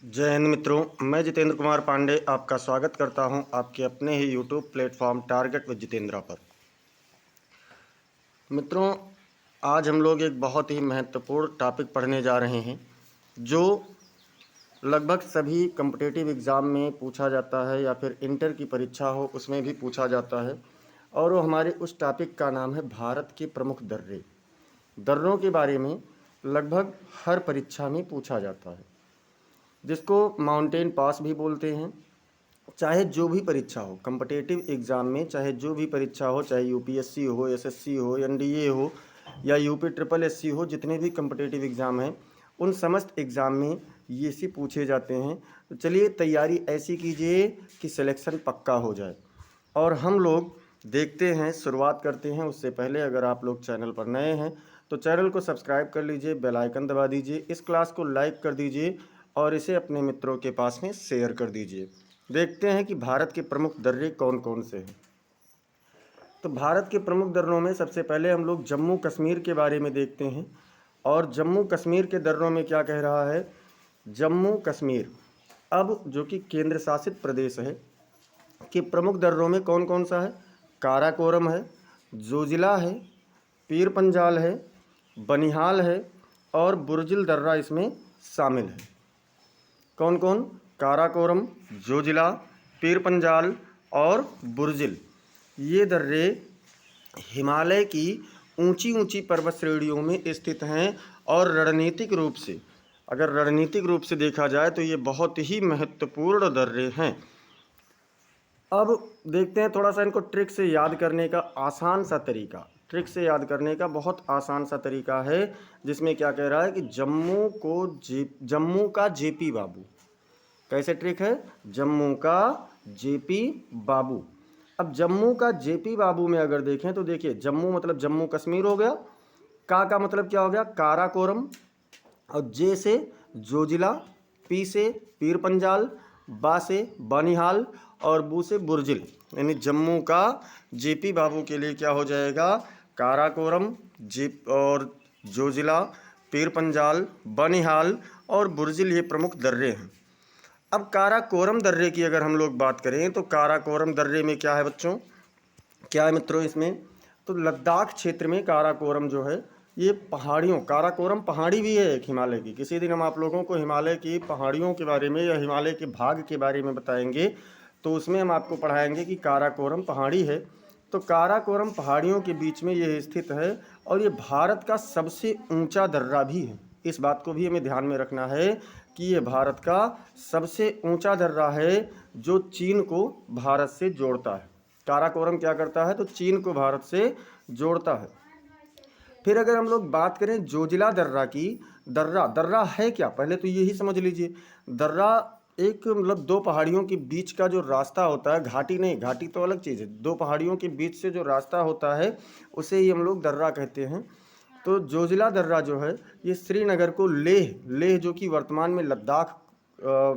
जय हिंद मित्रों, मैं जितेंद्र कुमार पांडे आपका स्वागत करता हूं आपके अपने ही YouTube platform target with Jitendra पर। मित्रों, आज हम लोग एक बहुत ही महत्वपूर्ण टॉपिक पढ़ने जा रहे हैं जो लगभग सभी कम्पिटिटिव एग्ज़ाम में पूछा जाता है या फिर इंटर की परीक्षा हो उसमें भी पूछा जाता है। और वो हमारे उस टॉपिक का नाम है भारत के प्रमुख दर्रे। दर्रों के बारे में लगभग हर परीक्षा में पूछा जाता है, जिसको माउंटेन पास भी बोलते हैं। चाहे जो भी परीक्षा हो कम्पिटिटिव एग्ज़ाम में, चाहे जो भी परीक्षा हो, चाहे यूपीएससी हो, एसएससी हो, एनडीए हो या यूपी ट्रिपल एससी हो, जितने भी कम्पिटिटिव एग्ज़ाम हैं उन समस्त एग्ज़ाम में ये सी पूछे जाते हैं। तो चलिए तैयारी ऐसी कीजिए कि सिलेक्शन पक्का हो जाए। और हम लोग देखते हैं, शुरुआत करते हैं। उससे पहले अगर आप लोग चैनल पर नए हैं तो चैनल को सब्सक्राइब कर लीजिए, बेल आइकन दबा दीजिए, इस क्लास को लाइक कर दीजिए और इसे अपने मित्रों के पास में शेयर कर दीजिए। देखते हैं कि भारत के प्रमुख दर्रे कौन कौन से हैं। तो भारत के प्रमुख दर्रों में सबसे पहले हम लोग जम्मू कश्मीर के बारे में देखते हैं। और जम्मू कश्मीर के दर्रों में क्या कह रहा है, जम्मू कश्मीर अब जो कि केंद्र शासित प्रदेश है के प्रमुख दर्रों में कौन कौन सा है। काराकोरम है, जोजिला है, पीर पंजाल है, बनिहाल है और बुर्जिल दर्रा इसमें शामिल है। कौन कौन? काराकोरम, जोजिला, पीर पंजाल और बुर्जिल। ये दर्रे हिमालय की ऊंची ऊंची पर्वत श्रेणियों में स्थित हैं और रणनीतिक रूप से, अगर रणनीतिक रूप से देखा जाए तो ये बहुत ही महत्वपूर्ण दर्रे हैं। अब देखते हैं थोड़ा सा इनको ट्रिक से याद करने का आसान सा तरीका। ट्रिक से याद करने का बहुत आसान सा तरीका है, जिसमें क्या कह रहा है कि जम्मू का जेपी बाबू। कैसे ट्रिक है? जम्मू का जेपी बाबू। अब जम्मू का जेपी बाबू में अगर देखें तो देखिए, जम्मू मतलब जम्मू कश्मीर हो गया, का मतलब क्या हो गया, काराकोरम, और जे से जोजिला, पी से पीर पंजाल, बा से बानिहाल और बू से बुर्जिल। यानी जम्मू का जेपी बाबू के लिए क्या हो जाएगा, काराकोरम, और जोजिला, पीर पंजाल, बानिहाल और बुर्जिल, ये प्रमुख दर्रे हैं। अब काराकोरम दर्रे की अगर हम लोग बात करें तो काराकोरम दर्रे में क्या है बच्चों, क्या है मित्रों इसमें, तो लद्दाख क्षेत्र में काराकोरम जो है ये पहाड़ियों, काराकोरम पहाड़ी भी है एक हिमालय की। किसी दिन हम आप लोगों को हिमालय की पहाड़ियों के बारे में या हिमालय के भाग के बारे में बताएंगे, तो उसमें हम आपको पढ़ाएंगे कि काराकोरम पहाड़ी है। तो काराकोरम पहाड़ियों के बीच में ये स्थित है और ये भारत का सबसे ऊंचा दर्रा भी है। इस बात को भी हमें ध्यान में रखना है कि ये भारत का सबसे ऊंचा दर्रा है जो चीन को भारत से जोड़ता है। काराकोरम क्या करता है, तो चीन को भारत से जोड़ता है। फिर अगर हम लोग बात करें जोजिला दर्रा की, दर्रा है क्या, पहले तो यही समझ लीजिए। दर्रा एक मतलब दो पहाड़ियों के बीच का जो रास्ता होता है, घाटी नहीं, घाटी तो अलग चीज़ है, दो पहाड़ियों के बीच से जो रास्ता होता है उसे ही हम लोग दर्रा कहते हैं। तो जोजिला दर्रा जो है ये श्रीनगर को लेह जो कि वर्तमान में लद्दाख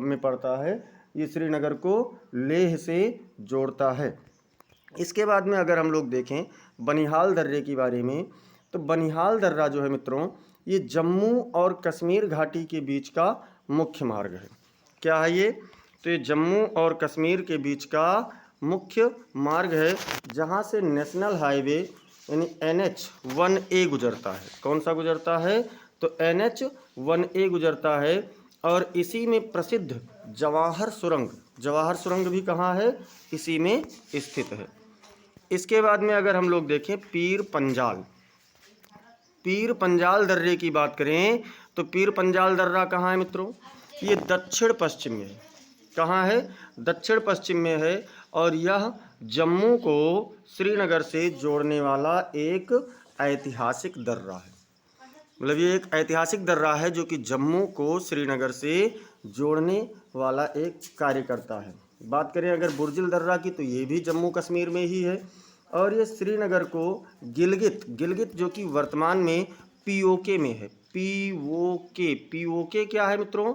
में पड़ता है, ये श्रीनगर को लेह से जोड़ता है। इसके बाद में अगर हम लोग देखें बनिहाल दर्रे के बारे में, तो बनिहाल दर्रा जो है मित्रों ये जम्मू और कश्मीर घाटी के बीच का मुख्य मार्ग है। क्या है ये? तो ये जम्मू और कश्मीर के बीच का मुख्य मार्ग है, जहाँ से नेशनल हाईवे यानी NH-1A गुजरता है। कौन सा गुजरता है? तो NH-1A गुजरता है। और इसी में प्रसिद्ध जवाहर सुरंग भी कहाँ है? इसी में स्थित है। इसके बाद में अगर हम लोग देखें पीर पंजाल दर्रे की बात करें, तो पीर पंजाल दर्रा कहाँ है मित्रों? ये दक्षिण पश्चिम में है। कहाँ है? दक्षिण पश्चिम में है। और यह जम्मू को श्रीनगर से जोड़ने वाला एक ऐतिहासिक दर्रा है। मतलब ये एक ऐतिहासिक दर्रा है जो कि जम्मू को श्रीनगर से जोड़ने वाला एक कार्य करता है। बात करें अगर बुर्जिल दर्रा की, तो ये भी जम्मू कश्मीर में ही है और ये श्रीनगर को गिलगित जो कि वर्तमान में पीओके में है। पीओके क्या है मित्रों?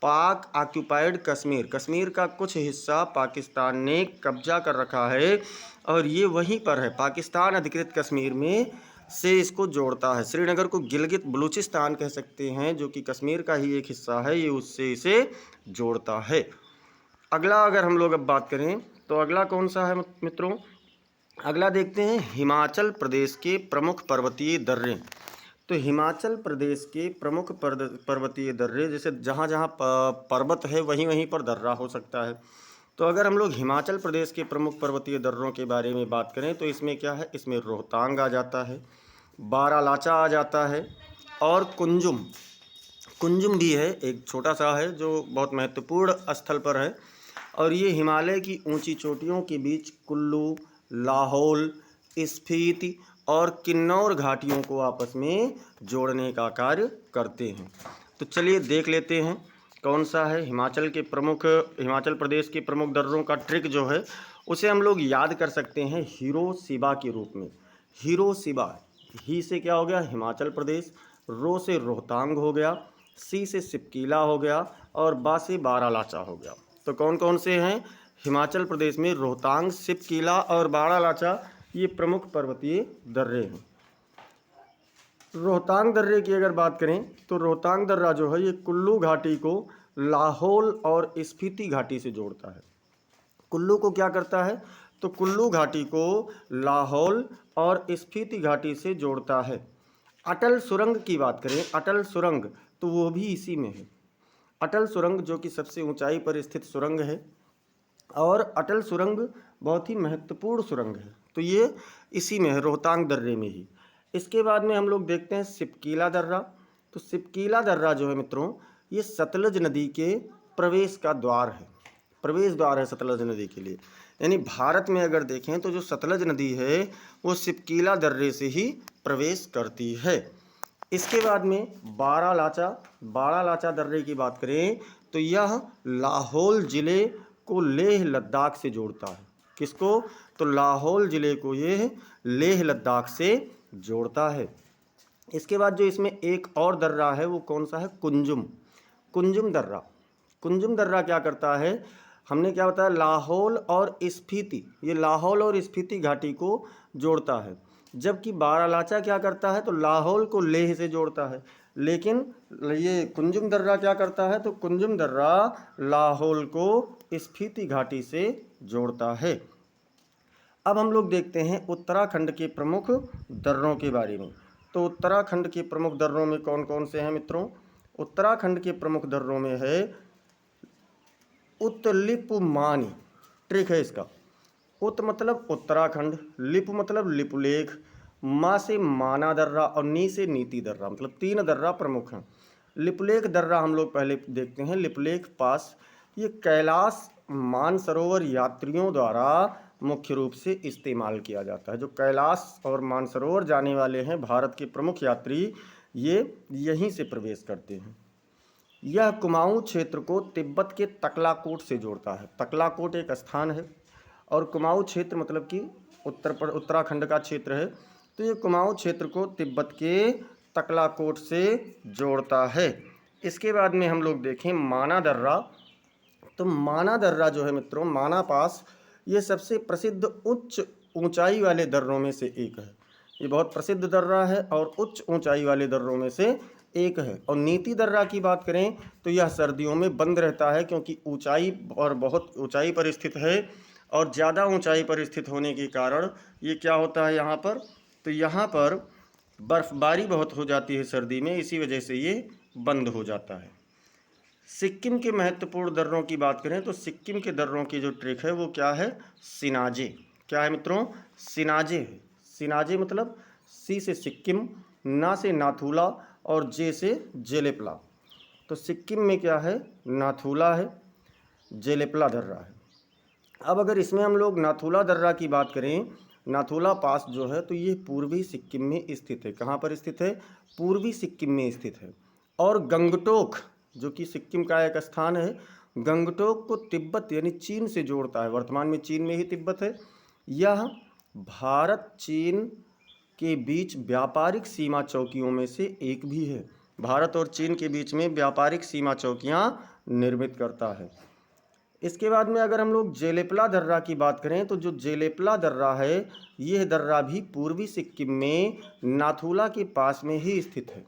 पाक ऑक्यूपाइड कश्मीर का कुछ हिस्सा पाकिस्तान ने कब्जा कर रखा है और ये वहीं पर है, पाकिस्तान अधिकृत कश्मीर में से इसको जोड़ता है। श्रीनगर को गिलगित बलूचिस्तान कह सकते हैं, जो कि कश्मीर का ही एक हिस्सा है, ये उससे इसे जोड़ता है। अगला अगर हम लोग अब बात करें तो अगला कौन सा है मित्रों? अगला देखते हैं हिमाचल प्रदेश के प्रमुख पर्वतीय दर्रे। तो हिमाचल प्रदेश के प्रमुख पर्वतीय दर्रे, जैसे जहाँ जहाँ पर्वत है वहीं वहीं पर दर्रा हो सकता है। तो अगर हम लोग हिमाचल प्रदेश के प्रमुख पर्वतीय दर्रों के बारे में बात करें तो इसमें क्या है, इसमें रोहतांग आ जाता है, बारालाचा आ जाता है, और कुंजुम कुंजुम भी है, एक छोटा सा है जो बहुत महत्वपूर्ण स्थल पर है। और ये हिमालय की ऊंची चोटियों के बीच कुल्लू, लाहौल, स्पीति और किन्नौर घाटियों को आपस में जोड़ने का कार्य करते हैं। तो चलिए देख लेते हैं कौन सा है हिमाचल प्रदेश के प्रमुख दर्रों का ट्रिक जो है उसे हम लोग याद कर सकते हैं हिरोशिमा के रूप में। हिरोशिमा, ही से क्या हो गया हिमाचल प्रदेश, रो से रोहतांग हो गया, सी से सिपकीला हो गया, और बा से बारालाचा हो गया। तो कौन कौन से हैं? हिमाचल प्रदेश में रोहतांग, सिपकीला और बारालाचा ये प्रमुख पर्वतीय दर्रे हैं। रोहतांग दर्रे की अगर बात करें तो रोहतांग दर्रा जो है ये कुल्लू घाटी को लाहौल और स्पीति घाटी से जोड़ता है। कुल्लू को क्या करता है? तो कुल्लू घाटी को लाहौल और स्पीति घाटी से जोड़ता है। अटल सुरंग की बात करें, अटल सुरंग तो वो भी इसी में है। अटल सुरंग जो कि सबसे ऊंचाई पर स्थित सुरंग है, और अटल सुरंग बहुत ही महत्वपूर्ण सुरंग है, तो ये इसी में है, रोहतांग दर्रे में ही। इसके बाद में हम लोग देखते हैं सिपकीला दर्रा। तो सिपकीला दर्रा जो है मित्रों ये सतलज नदी के प्रवेश का द्वार है, प्रवेश द्वार है सतलज नदी के लिए। यानी भारत में अगर देखें तो जो सतलज नदी है वो सिपकीला दर्रे से ही प्रवेश करती है। इसके बाद में बारालाचा दर्रे की बात करें तो यह लाहौल ज़िले को लेह लद्दाख से जोड़ता है। किसको? तो लाहौल ज़िले को ये लेह लद्दाख से जोड़ता है। इसके बाद जो इसमें एक और दर्रा है वो कौन सा है? कुंजुम दर्रा। कुंजुम दर्रा क्या करता है? हमने क्या बताया, लाहौल और स्पीति, ये लाहौल और स्पीति घाटी को जोड़ता है। जबकि बारालाचा क्या करता है? तो लाहौल को लेह से जोड़ता है। लेकिन ये कुंजुम दर्रा क्या करता है? तो कुंजुम दर्रा लाहौल को स्पीति घाटी से जोड़ता है। अब हम लोग देखते हैं उत्तराखंड के प्रमुख दर्रों के बारे में। तो उत्तराखंड के प्रमुख दर्रों में कौन कौन से हैं मित्रों? उत्तराखंड के प्रमुख दर्रों में है उत्लिपमानी, ट्रिक है इसका। उत मतलब उत्तराखंड, लिप मतलब लिपुलेख, मा से माना दर्रा और नी से नीति दर्रा, मतलब 3 दर्रा प्रमुख हैं। लिपुलेख दर्रा हम लोग पहले देखते हैं। लिपुलेख पास ये कैलाश मानसरोवर यात्रियों द्वारा मुख्य रूप से इस्तेमाल किया जाता है। जो कैलाश और मानसरोवर जाने वाले हैं भारत के प्रमुख यात्री, ये यहीं से प्रवेश करते हैं। यह कुमाऊं क्षेत्र को तिब्बत के तकलाकोट से जोड़ता है। तकलाकोट एक स्थान है और कुमाऊं क्षेत्र मतलब कि उत्तराखंड का क्षेत्र है। तो ये कुमाऊं क्षेत्र को तिब्बत के तकलाकोट से जोड़ता है। इसके बाद में हम लोग देखें माना दर्रा। तो माना दर्रा जो है मित्रों, माना पास, ये सबसे प्रसिद्ध उच्च ऊंचाई वाले दर्रों में से एक है। ये बहुत प्रसिद्ध दर्रा है और उच्च ऊंचाई वाले दर्रों में से एक है। और नीति दर्रा की बात करें तो यह सर्दियों में बंद रहता है, क्योंकि ऊंचाई और बहुत ऊंचाई पर स्थित है, और ज़्यादा ऊंचाई पर स्थित होने के कारण ये क्या होता है यहाँ पर, तो यहाँ पर बर्फबारी बहुत हो जाती है सर्दी में, इसी वजह से ये बंद हो जाता है। सिक्किम के महत्वपूर्ण दर्रों की बात करें तो सिक्किम के दर्रों की जो ट्रिक है वो क्या है? सिनाजे। क्या है मित्रों? सिनाजे है। सिनाजे मतलब सी से सिक्किम, ना से नाथुला और जे से जेलेपला। तो सिक्किम में क्या है? नाथुला है, जेलेपला दर्रा है। अब अगर इसमें हम लोग नाथुला दर्रा की बात करें, नाथुला पास जो है तो ये पूर्वी सिक्किम में स्थित है। कहाँ पर स्थित है? पूर्वी सिक्किम में स्थित है। और गंगटोक जो कि सिक्किम का एक स्थान है, गंगटोक को तिब्बत यानी चीन से जोड़ता है। वर्तमान में चीन में ही तिब्बत है। यह भारत चीन के बीच व्यापारिक सीमा चौकियों में से एक भी है। भारत और चीन के बीच में व्यापारिक सीमा चौकियां निर्मित करता है। इसके बाद में अगर हम लोग जेलेपला दर्रा की बात करें तो जो जेलेपला दर्रा है यह दर्रा भी पूर्वी सिक्किम में नाथुला के पास में ही स्थित है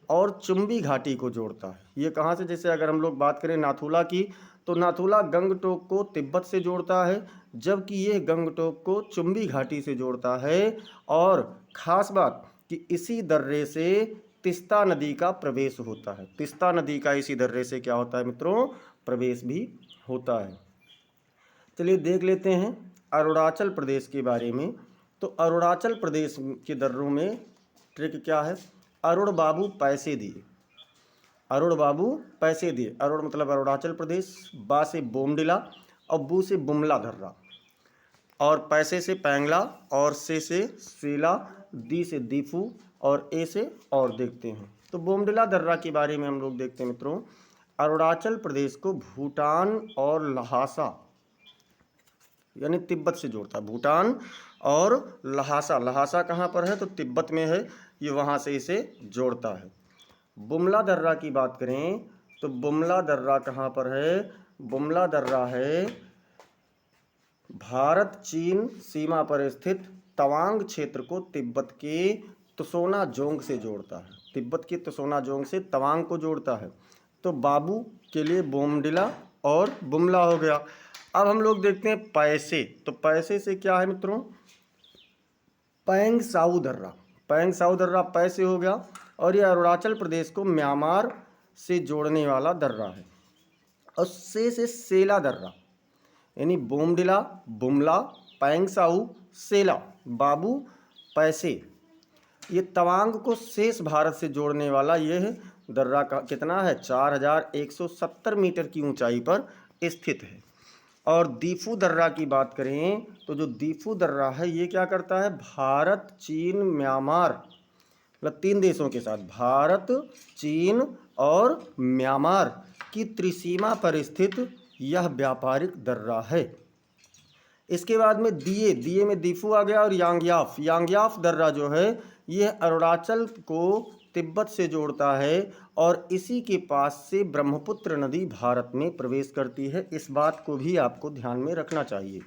और चुम्बी घाटी को जोड़ता है। ये कहाँ से, जैसे अगर हम लोग बात करें नाथुला की तो नाथुला गंगटोक को तिब्बत से जोड़ता है, जबकि यह गंगटोक को चुम्बी घाटी से जोड़ता है। और ख़ास बात कि इसी दर्रे से तिस्ता नदी का प्रवेश होता है। तिस्ता नदी का इसी दर्रे से क्या होता है मित्रों, प्रवेश भी होता है। चलिए देख लेते हैं अरुणाचल प्रदेश के बारे में। तो अरुणाचल प्रदेश के दर्रों में ट्रिक क्या है, अरुण बाबू पैसे दिए, अरुण बाबू पैसे दिए। अरुण मतलब अरुणाचल प्रदेश, बा से बोमडिला और बू से बुमला दर्रा, और पैसे से पैंगला, और से सेला, दी से दीफू और ए से और देखते हैं। तो बोमडिला दर्रा के बारे में हम लोग देखते हैं मित्रों। अरुणाचल प्रदेश को भूटान और लहासा यानी तिब्बत से जोड़ता है। भूटान और लहासा, लहासा कहाँ पर है तो तिब्बत में है, ये वहाँ से इसे जोड़ता है। बुमला दर्रा की बात करें तो बुमला दर्रा कहाँ पर है, बुमला दर्रा है भारत चीन सीमा पर स्थित तवांग क्षेत्र को तिब्बत के तुसोना जोंग से जोड़ता है। तिब्बत के तुसोना जोंग से तवांग को जोड़ता है। तो बाबू के लिए बोमडिला और बुमला हो गया। अब हम लोग देखते हैं पैसे। तो पैसे से क्या है मित्रों, पैंग साउ दर्रा, पैंग साउ दर्रा पैसे हो गया। और यह अरुणाचल प्रदेश को म्यांमार से जोड़ने वाला दर्रा है। और से सेला दर्रा, यानी बोमडिला, बुमला, पैंग साउ, सेला, बाबू, पैसे, ये तवांग को शेष भारत से जोड़ने वाला यह दर्रा का कितना है, 4170 मीटर की ऊंचाई पर स्थित है। और दीफू दर्रा की बात करें तो जो दीफू दर्रा है ये क्या करता है, भारत चीन म्यांमार, मतलब 3 देशों के साथ, भारत चीन और म्यांमार की त्रिसीमा पर स्थित यह व्यापारिक दर्रा है। इसके बाद में दिए, दिए में दीफू आ गया। और यांग्याफ, यांग्याफ दर्रा जो है यह अरुणाचल को तिब्बत से जोड़ता है और इसी के पास से ब्रह्मपुत्र नदी भारत में प्रवेश करती है। इस बात को भी आपको ध्यान में रखना चाहिए।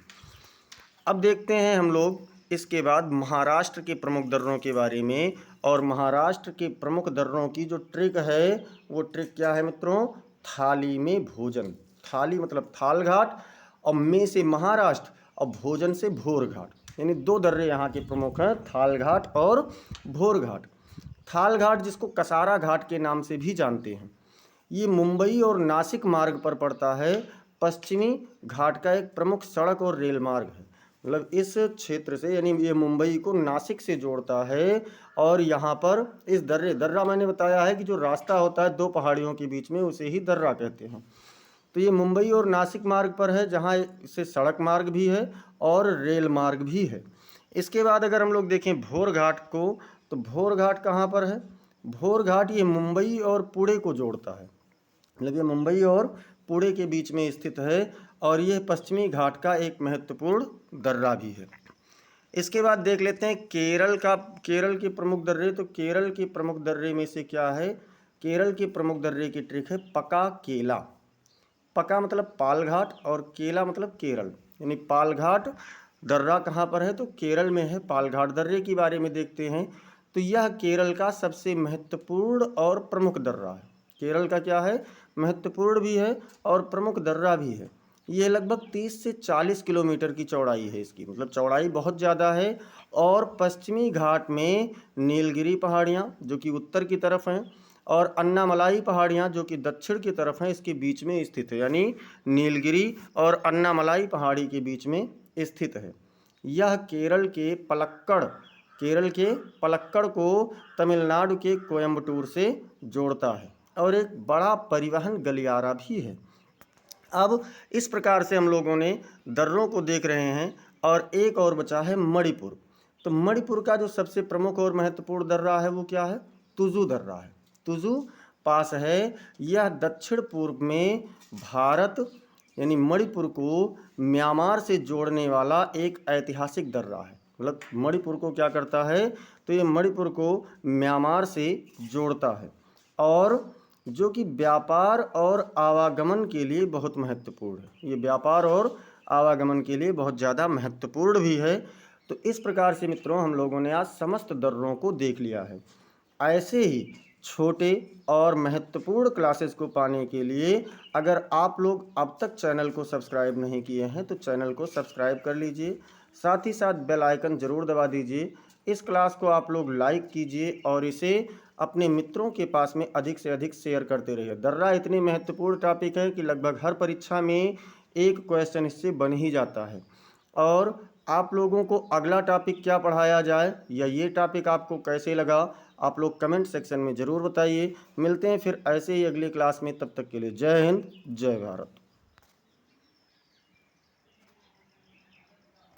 अब देखते हैं हम लोग इसके बाद महाराष्ट्र के प्रमुख दर्रों के बारे में। और महाराष्ट्र के प्रमुख दर्रों की जो ट्रिक है वो ट्रिक क्या है मित्रों, थाली में भोजन। थाली मतलब थाल घाट, और में से महाराष्ट्र और भोजन से भोर घाट, यानी 2 दर्रे यहाँ के प्रमुख हैं, थाल घाट और भोर घाट। थाल घाट जिसको कसारा घाट के नाम से भी जानते हैं, ये मुंबई और नासिक मार्ग पर पड़ता है। पश्चिमी घाट का एक प्रमुख सड़क और रेल मार्ग है। मतलब इस क्षेत्र से, यानी ये मुंबई को नासिक से जोड़ता है। और यहाँ पर इस दर्रे, दर्रा मैंने बताया है कि जो रास्ता होता है 2 पहाड़ियों के बीच में, उसे ही दर्रा कहते हैं। तो ये मुंबई और नासिक मार्ग पर है, जहाँ से सड़क मार्ग भी है और रेल मार्ग भी है। इसके बाद अगर हम लोग देखें भोर घाट को, तो भोर घाट कहाँ पर है, भोर घाट ये मुंबई और पुणे को जोड़ता है। मतलब ये मुंबई और पुणे के बीच में स्थित है और यह पश्चिमी घाट का एक महत्वपूर्ण दर्रा भी है। इसके बाद देख लेते हैं केरल का, केरल के प्रमुख दर्रे। तो केरल के प्रमुख दर्रे में से क्या है, केरल के प्रमुख दर्रे की ट्रिक है पका केला। पका मतलब पालघाट और केला मतलब केरल, यानी पालघाट दर्रा कहाँ पर है तो केरल में है। पालघाट दर्रे के बारे में देखते हैं तो यह केरल का सबसे महत्वपूर्ण और प्रमुख दर्रा है। केरल का क्या है, महत्वपूर्ण भी है और प्रमुख दर्रा भी है। ये लगभग 30 से 40 किलोमीटर की चौड़ाई है इसकी, मतलब चौड़ाई बहुत ज़्यादा है। और पश्चिमी घाट में नीलगिरी पहाड़ियाँ जो कि उत्तर की तरफ हैं और अन्नामलाई पहाड़ियाँ जो कि दक्षिण की तरफ हैं, इसके बीच में स्थित है। यानी नीलगिरी और अन्नामलाई पहाड़ी के बीच में स्थित है। यह केरल के पलक्कड़ को तमिलनाडु के कोयम्बटूर से जोड़ता है और एक बड़ा परिवहन गलियारा भी है। अब इस प्रकार से हम लोगों ने दर्रों को देख रहे हैं और एक और बचा है मणिपुर। तो मणिपुर का जो सबसे प्रमुख और महत्वपूर्ण दर्रा है वो क्या है, तुजु दर्रा है। तुजु पास है। यह दक्षिण पूर्व में भारत यानी मणिपुर को म्यांमार से जोड़ने वाला एक ऐतिहासिक दर्रा है। मतलब मणिपुर को क्या करता है तो ये मणिपुर को म्यांमार से जोड़ता है। और जो कि व्यापार और आवागमन के लिए बहुत महत्वपूर्ण है। ये व्यापार और आवागमन के लिए बहुत ज़्यादा महत्वपूर्ण भी है। तो इस प्रकार से मित्रों हम लोगों ने आज समस्त दर्रों को देख लिया है। ऐसे ही छोटे और महत्वपूर्ण क्लासेस को पाने के लिए अगर आप लोग अब तक चैनल को सब्सक्राइब नहीं किए हैं तो चैनल को सब्सक्राइब कर लीजिए, साथ ही साथ बेल आइकन ज़रूर दबा दीजिए। इस क्लास को आप लोग लाइक कीजिए और इसे अपने मित्रों के पास में अधिक से अधिक शेयर करते रहिए। दर्रा इतनी महत्वपूर्ण टॉपिक है कि लगभग हर परीक्षा में एक क्वेश्चन इससे बन ही जाता है। और आप लोगों को अगला टॉपिक क्या पढ़ाया जाए या ये टॉपिक आपको कैसे लगा, आप लोग कमेंट सेक्शन में ज़रूर बताइए। मिलते हैं फिर ऐसे ही अगली क्लास में, तब तक के लिए जय हिंद, जय भारत।